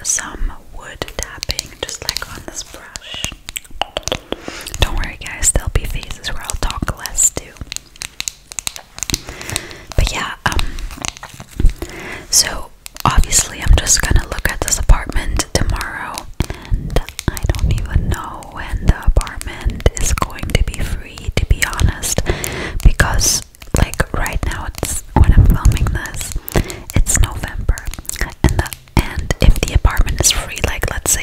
some wood tapping, just like on this brush. Don't worry guys, there'll be phases where I'll talk less too. But yeah, so obviously I'm just gonna look at this apartment tomorrow, and I don't even know when the apartment is going to be free, to be honest, because like right now, it's when I'm filming this, it's November, and if the apartment is free, like let's say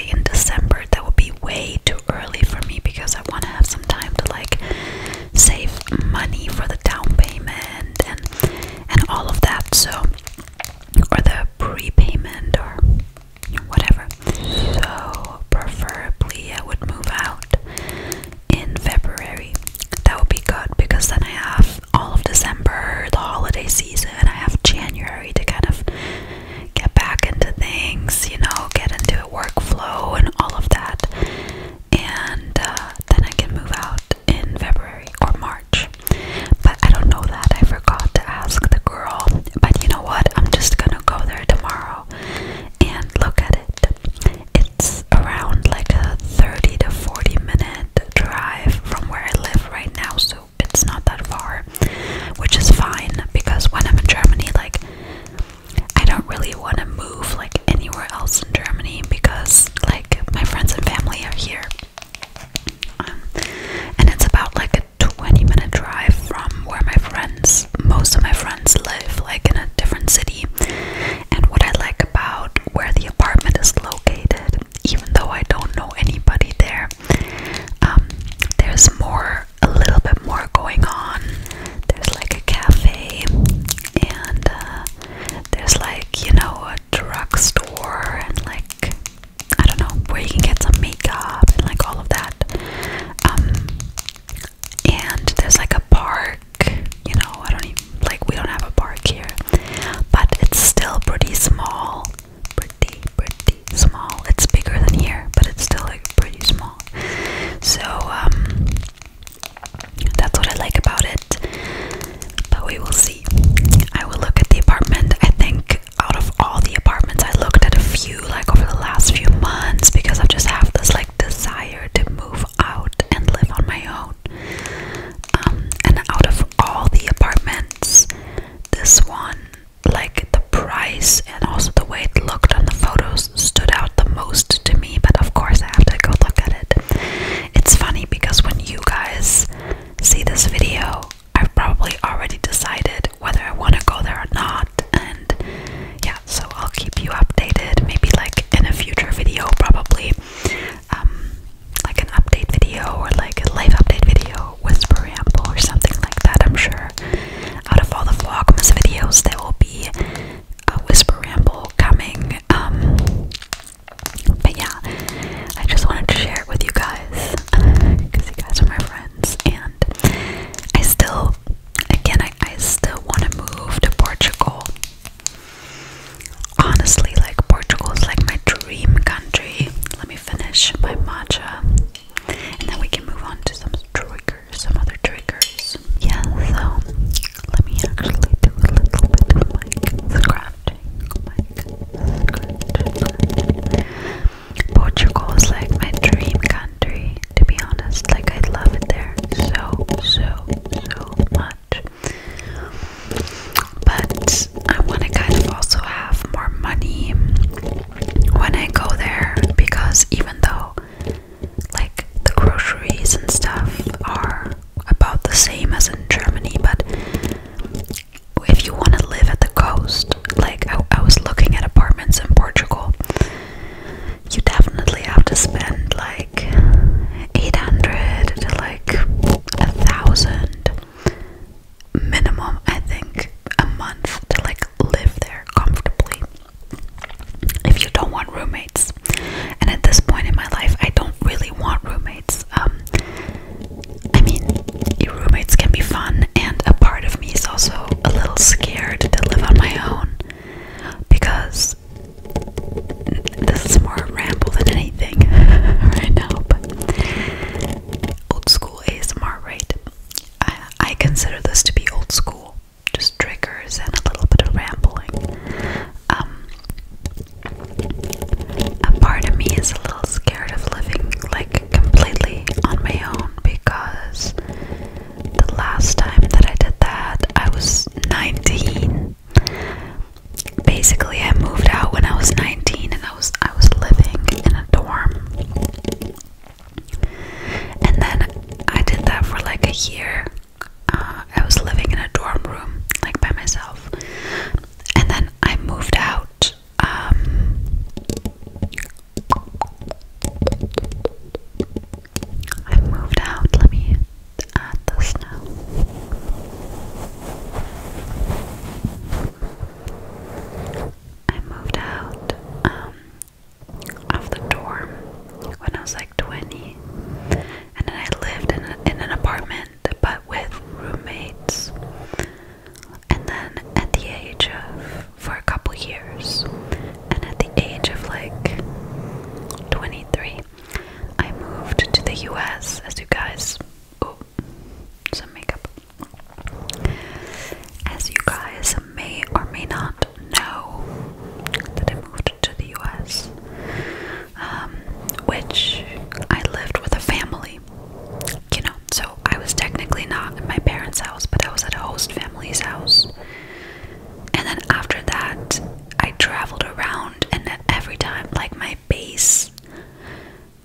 time, like my base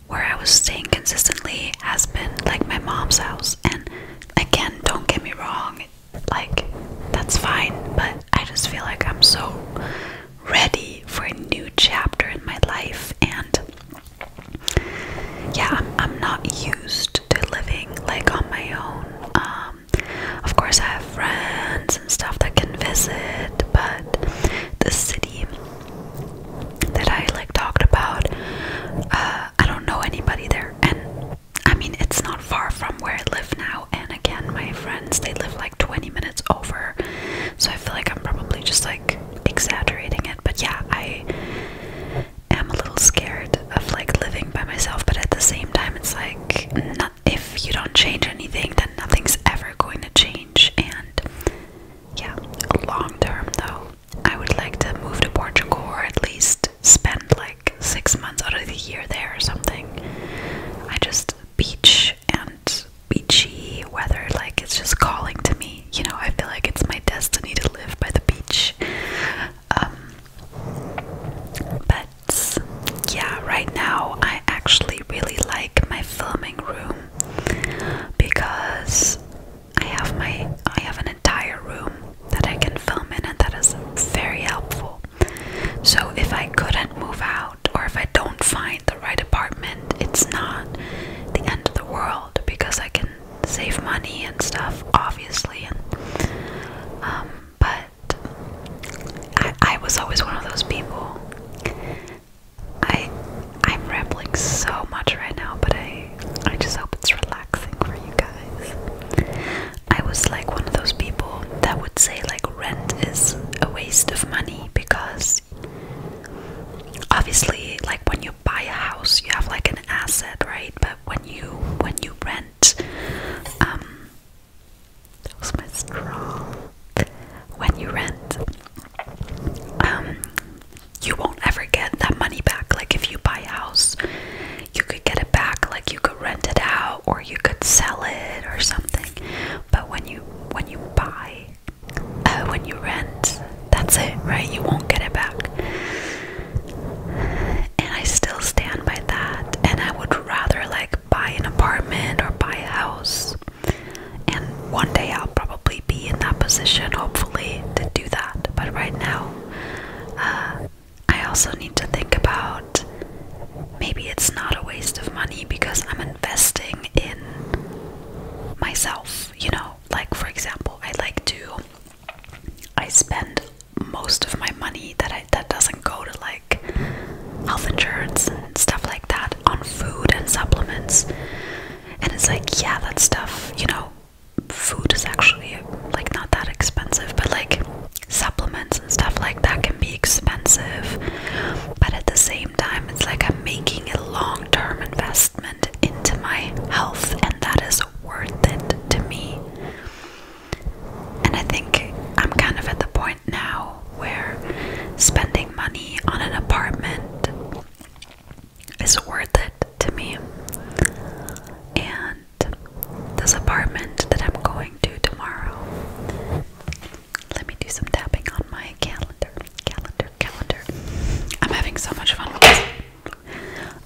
where I was staying consistently has been like my mom's house. And again, don't get me wrong, like that's fine, but I just feel like I'm so ready for a new chapter in my life. And yeah, I'm not used to living like on my own. Of course I have friends and stuff that can visit, but the city that I like talked about, I don't know anybody there. And I mean, it's not far from where I live now, and again, my friends, they live like 20 minutes over, so I feel like I'm probably just like exaggerating it. But yeah, I am a little scared of like living by myself, but at the same time it's like, if you don't change anything, then nothing's ever going to change. And yeah, long term though, I would like to move to Portugal, or at least spend like 6 months out of the year there or something. I just, beach and beachy weather, like it's just calling to me, you know. I feel like it's my destiny to live by the beach. But yeah, right now I actually really like my filming room because I have an entire room that I can film in, and that is very helpful. So if I couldn't move out, or if I don't find the right apartment, it's not the end of the world, because I can save money and stuff, obviously. And but I was always one of those people. I'm rambling so much right now, but I just hope it's relaxing for you guys. I was like one of those people that would say like rent is a waste of money, because obviously like when you buy a house you have like an asset, right? But when you rent, that was my straw. When you rent, you won't ever get that money back. Like if you buy a house, you could get it back, like you could rent it out or you could sell it or something. But when you buy, when you rent, that's it, right? You won't get it back. And I still stand by that, and I would rather like buy an apartment or buy a house. And one day I'll probably be in that position, hopefully, to do that. But right now, I also need to think about, maybe it's not a waste of money because I'm investing in myself, you know. Like for example, I spend most of my money that doesn't go to like health insurance and stuff like that on food and supplements. And it's like, yeah, that stuff, you know, food is actually like not that expensive, but like supplements and stuff like that can be expensive. But at the same time, it's like I'm making a long-term investment into my health, and that is worth it to me. And I think I'm kind of at the point now where spending money on an apartment is worth it to me. And this apartment that I'm going to tomorrow, let me do some tapping on my calendar. I'm having so much fun with this.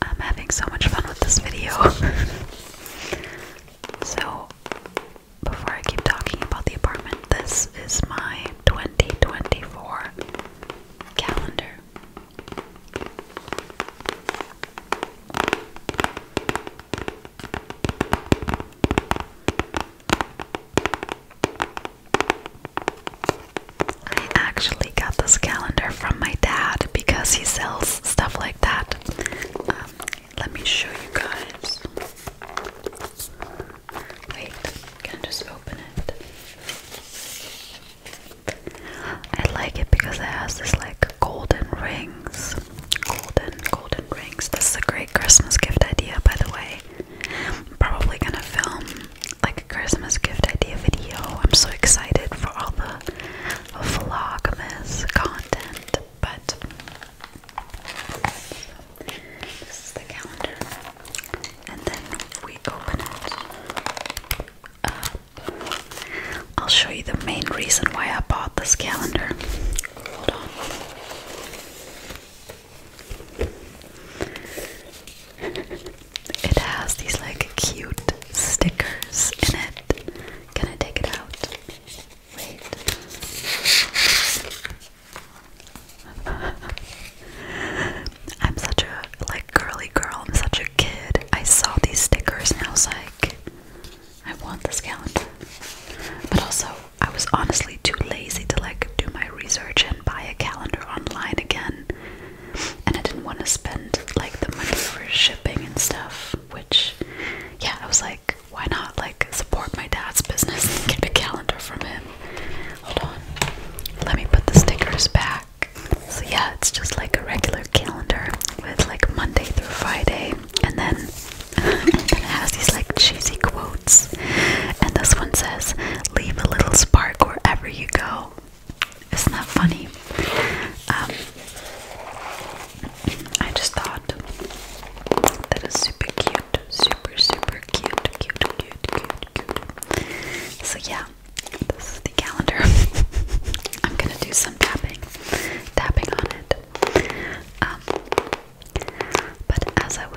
I'm having so much fun with this video.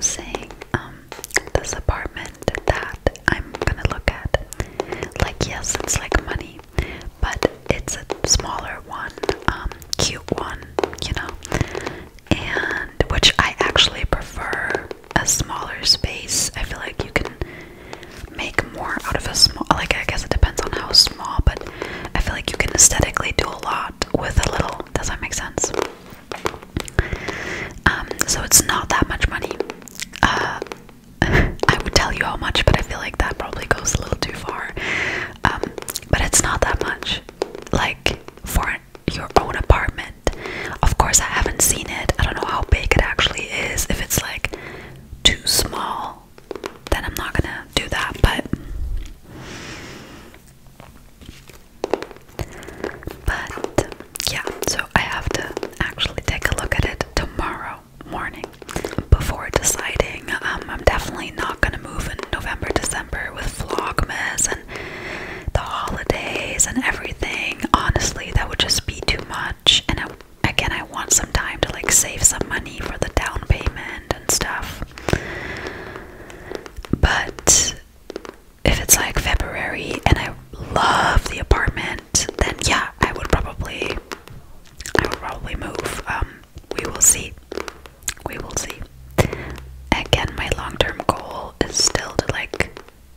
was saying, this apartment that I'm gonna look at, like, yes, it's like money, but it's a smaller one, cute one, you know, and which I actually prefer a smaller space. I feel like you can make more out of a small, like, I guess it depends on how small, but I feel like you can aesthetically do a lot with a little. Does that make sense? So it's not that much money. I would tell you how much, but I feel like that probably goes a little too far. But it's not that much. Like, for your own apartment. Of course, I haven't seen it. I don't know how big it actually is. If it's like too small, then I'm not gonna do that. But yeah, so I have to actually take a look at it tomorrow morning before deciding. I'm definitely not gonna move in November, December with Vlogmas and the holidays and everything. Honestly, that would just be too much. And again, I want some time to like save some money for the down payment and stuff. But if it's like February and I love the apartment, then yeah, I would probably move. We will see. We will see. Again, my long-term goal is still to like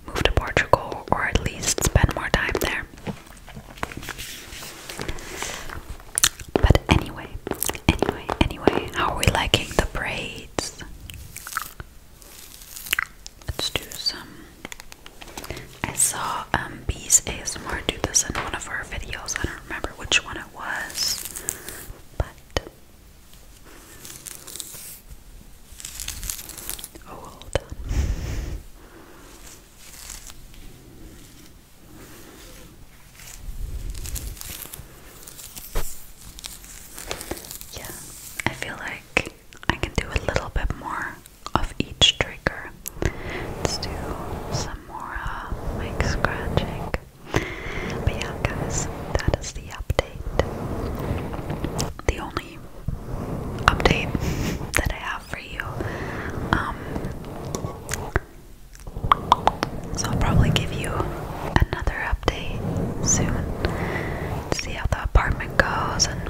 move to Portugal, or at least spend more time there. But anyway, how are we liking the braids? Let's do some. I saw Bees ASMR do this in one of her videos. I don't remember which one it was, but hold on. Yeah, I feel like I can do a little bit more of each trigger. Let's do some more mic scratching. But yeah, guys, that is the update. The only update that I have for you. So I'll probably give you another update soon. See how the apartment goes, and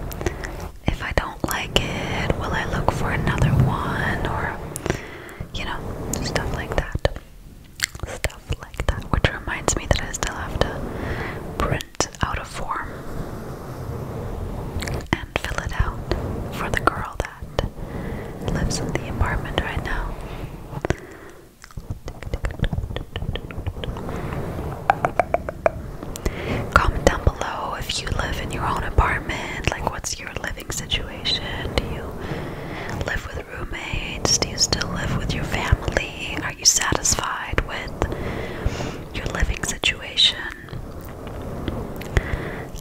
if I don't like it, will I look for another one, or you know, stuff like that. Stuff like that. Which reminds me that I still have to print out a form and fill it out for the girl that lives in the apartment right now. Comment down below if you live in your own apartment. Like, what's your living situation? Do you live with roommates? Do you still live with your family? Are you satisfied with your living situation?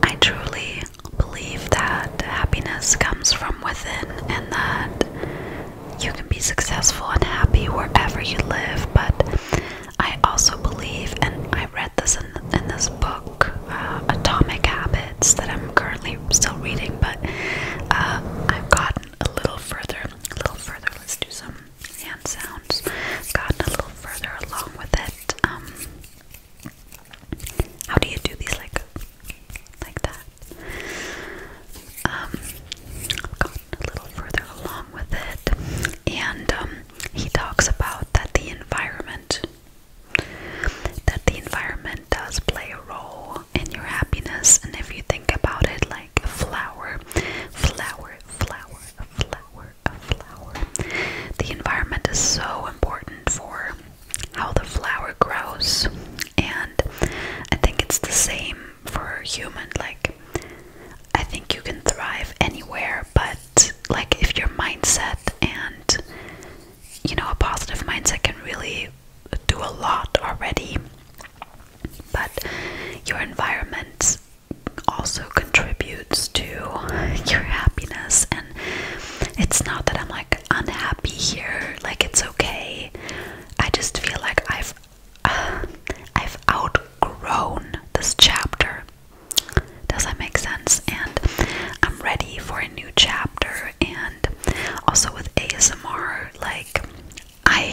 I truly believe that happiness comes from within, and that you can be successful and happy wherever you live. But I also believe, and I read this in this book, Atomic Habits, that I'm currently still reading, but I've gotten a little further. Let's do some hand sounds. Gotten a little further along with it. How do you do these, like that? Gotten a little further along with it, and he talks about that the environment does play a role in your happiness. And if you think about it like a flower, the environment is so important for how the flower grows. And I think it's the same for a human. Like, I think you can thrive anywhere, but like if your mindset, and you know, a positive mindset can really do a lot already. But your environment also contributes to your happiness. And it's not that I'm like unhappy here, like it's okay. I just feel like I've outgrown this chapter. Does that make sense? And I'm ready for a new chapter. And also with ASMR, like I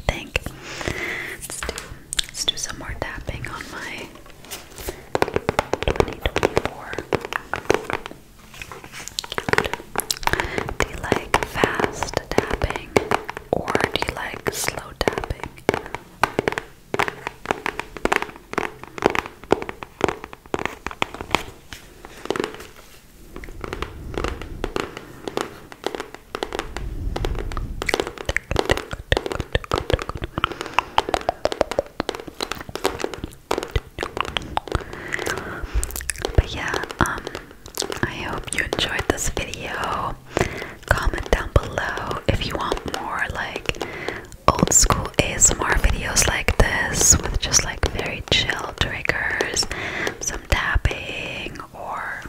you think? Let's do some more tapping on my 2024 calendar. Do you like fast tapping or do you like slow tapping? But yeah, I hope you enjoyed this video. Comment down below if you want more like old school ASMR videos like this with just like very chill triggers, some tapping or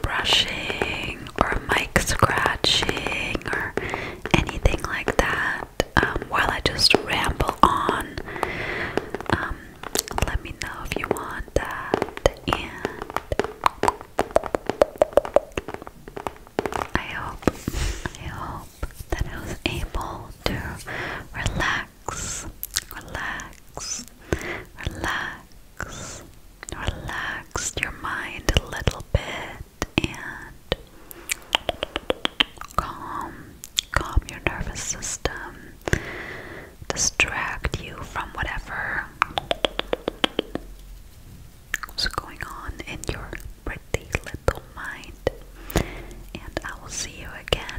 brushing or mic scratching or anything like that, while I just ramble on. Let me know if you want that, and I hope that I was able to relax, relax your mind a little bit and calm your nervous system, distract you from whatever was going on in your pretty little mind. And I will see you again